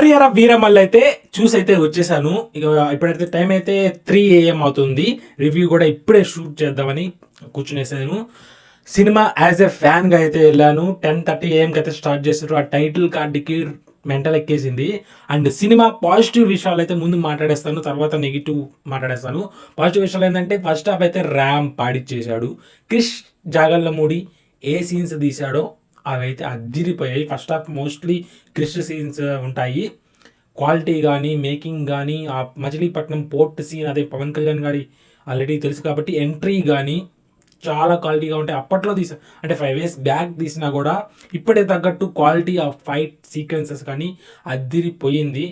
హరిహర వీరమల్లు అయితే చూసైతే వచ్చేసాను. ఇక ఇప్పుడైతే టైం అయితే 3 AM అవుతుంది. రివ్యూ కూడా ఇప్పుడే షూట్ చేద్దామని కూర్చునేసాను. సినిమా యాజ్ ఎ ఫ్యాన్గా అయితే వెళ్ళాను. 10:30 AM అయితే స్టార్ట్ చేశారు. ఆ టైటిల్ కార్డుకి మెంటల్ ఎక్కేసింది. అండ్ సినిమా పాజిటివ్ విషయాలు అయితే ముందు మాట్లాడేస్తాను, తర్వాత నెగిటివ్ మాట్లాడేస్తాను. పాజిటివ్ విషయాలు ఏంటంటే ఫస్ట్ హాఫ్ అయితే ర్యామ్ పాడిచ్చేశాడు. క్రిష్ జాగర్లమూడి ఏ సీన్స్ తీశాడో అవైతే అద్దిరిపోయాయి. First half mostly Krish scenes ఉంటాయి. క్వాలిటీ కానీ మేకింగ్ కానీ ఆ మచిలీపట్నం పోర్ట్ సీన్ అదే పవన్ కళ్యాణ్ గారి ఆల్రెడీ తెలుసు కాబట్టి ఎంట్రీ కానీ చాలా క్వాలిటీగా ఉంటాయి. అప్పట్లో అంటే 5 years బ్యాక్ తీసినా కూడా ఇప్పుడే తగ్గట్టు క్వాలిటీ ఆఫ్ ఫైట్ సీక్వెన్సెస్ కానీ అద్దిరిపోయింది.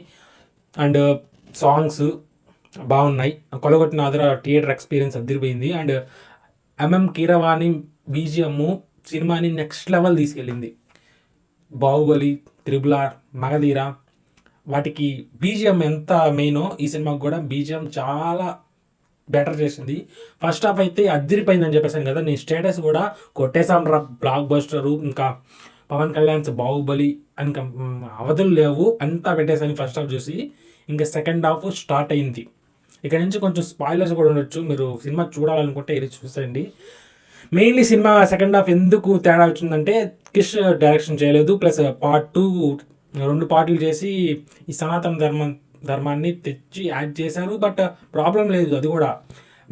అండ్ సాంగ్స్ బాగున్నాయి. కొలగొట్టిన ఆదర థియేటర్ ఎక్స్పీరియన్స్ అద్దిరిపోయింది. అండ్ కీరవాణి బీజిఎమ్ సినిమాని నెక్స్ట్ లెవెల్ తీసుకెళ్ళింది. బాహుబలి, త్రిబుల్ ఆర్, మగధీర వాటికి బీజిఎం ఎంత మెయినో ఈ సినిమాకి కూడా బీజిఎం చాలా బెటర్ చేసింది. ఫస్ట్ హాఫ్ అయితే అద్దరిపోయిందని చెప్పేసాను కదా, నేను స్టేటస్ కూడా కొట్టేసాం రా బ్లాక్ బస్టరు, ఇంకా పవన్ కళ్యాణ్స్ బాహుబలి అని అవధులు లేవు అంతా పెట్టేసాను ఫస్ట్ హాఫ్ చూసి. ఇంకా సెకండ్ హాఫ్ స్టార్ట్ అయింది. ఇక్కడ నుంచి కొంచెం స్పాయిలర్స్ కూడా ఉండొచ్చు, మీరు సినిమా చూడాలనుకుంటే ఇది చూసేయండి. మెయిన్లీ సినిమా సెకండ్ హాఫ్ ఎందుకు తేడా వచ్చిందంటే కిష్ డైరెక్షన్ చేయలేదు, ప్లస్ పార్ట్ 2 2 పార్ట్లు చేసి ఈ సనాతన ధర్మాన్ని తెచ్చి యాడ్ చేశారు. బట్ ప్రాబ్లం లేదు, అది కూడా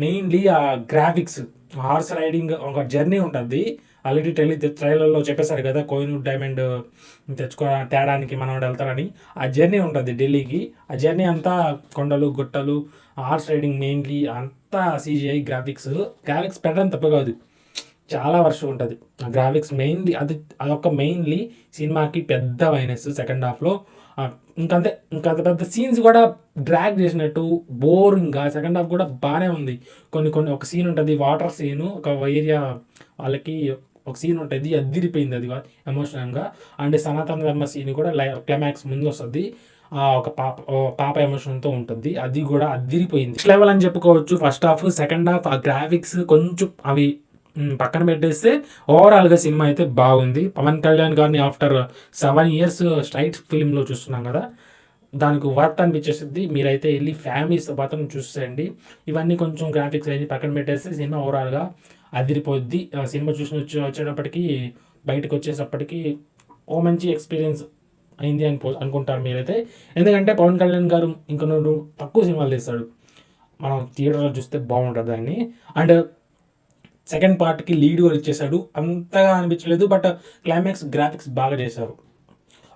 మెయిన్లీ ఆ గ్రాఫిక్స్, హార్స్ రైడింగ్ ఒక జర్నీ ఉంటుంది. ఆల్రెడీ ట్రైలర్లో చెప్పేశారు కదా, కోహినూర్ డైమండ్ తేడానికి మనవాడు వెళ్తారని. ఆ జర్నీ ఉంటుంది ఢిల్లీకి. ఆ జర్నీ అంతా కొండలు గుట్టలు, హార్స్ రైడింగ్, మెయిన్లీ అంతా CGI గ్రాఫిక్స్ పెట్టడం తప్ప కాదు, చాలా వర్షం ఉంటుంది ఆ గ్రాఫిక్స్. మెయిన్లీ అదొక మెయిన్లీ సినిమాకి పెద్ద మైనస్ సెకండ్ హాఫ్లో. ఇంకంతే, ఇంకా పెద్ద సీన్స్ కూడా డ్రాగ్ చేసినట్టు బోరింగ్గా. సెకండ్ హాఫ్ కూడా బాగానే ఉంది. కొన్ని ఒక సీన్ ఉంటుంది, వాటర్ సీను, ఒక ఏరియా వాళ్ళకి ఒక సీన్ ఉంటుంది, అద్దిరిపోయింది అది ఎమోషనల్గా. అండ్ సనాతన ధర్మ సీన్ కూడా క్లైమాక్స్ ముందు వస్తుంది, ఒక పాప ఎమోషన్తో ఉంటుంది, అది కూడా అద్దిరిపోయింది. లెవెల్ అని చెప్పుకోవచ్చు ఫస్ట్ హాఫ్. సెకండ్ హాఫ్ ఆ గ్రాఫిక్స్ కొంచెం అవి పక్కన పెట్టేస్తే ఓవరాల్గా సినిమా అయితే బాగుంది. పవన్ కళ్యాణ్ గారిని ఆఫ్టర్ 7 years స్ట్రైట్ ఫిలింలో చూస్తున్నాం కదా, దానికి వర్త్ అనిపించేస్తుంది. మీరైతే వెళ్ళి ఫ్యామిలీస్తో మాత్రం చూసేయండి. ఇవన్నీ కొంచెం గ్రాఫిక్స్ అయితే పక్కన పెట్టేస్తే సినిమా ఓవరాల్గా అదిరిపోద్ది. సినిమా వచ్చేటప్పటికి బయటకు వచ్చేటప్పటికి ఓ మంచి ఎక్స్పీరియన్స్ అయింది అనుకుంటారు మీరైతే. ఎందుకంటే పవన్ కళ్యాణ్ గారు ఇంకా తక్కువ సినిమాలు తీస్తాడు, మనం థియేటర్లో చూస్తే బాగుంటుంది దాన్ని. అండ్ సెకండ్ పార్ట్కి లీడ్ కూడా ఇచ్చేసాడు, అంతగా అనిపించలేదు. బట్ క్లైమాక్స్ గ్రాఫిక్స్ బాగా చేశారు.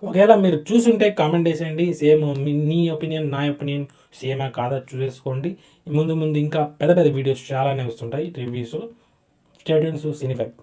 ఒకవేళ మీరు చూసుంటే కామెంట్ వేసేయండి, సేమ్ నీ ఒపీనియన్ నా ఒపీనియన్ సేమా కాదా చూసేసుకోండి. ముందు ఇంకా పెద్ద వీడియోస్ చాలానే వస్తుంటాయి రివ్యూస్. స్టేడియన్స్ సినిఫెక్ట్.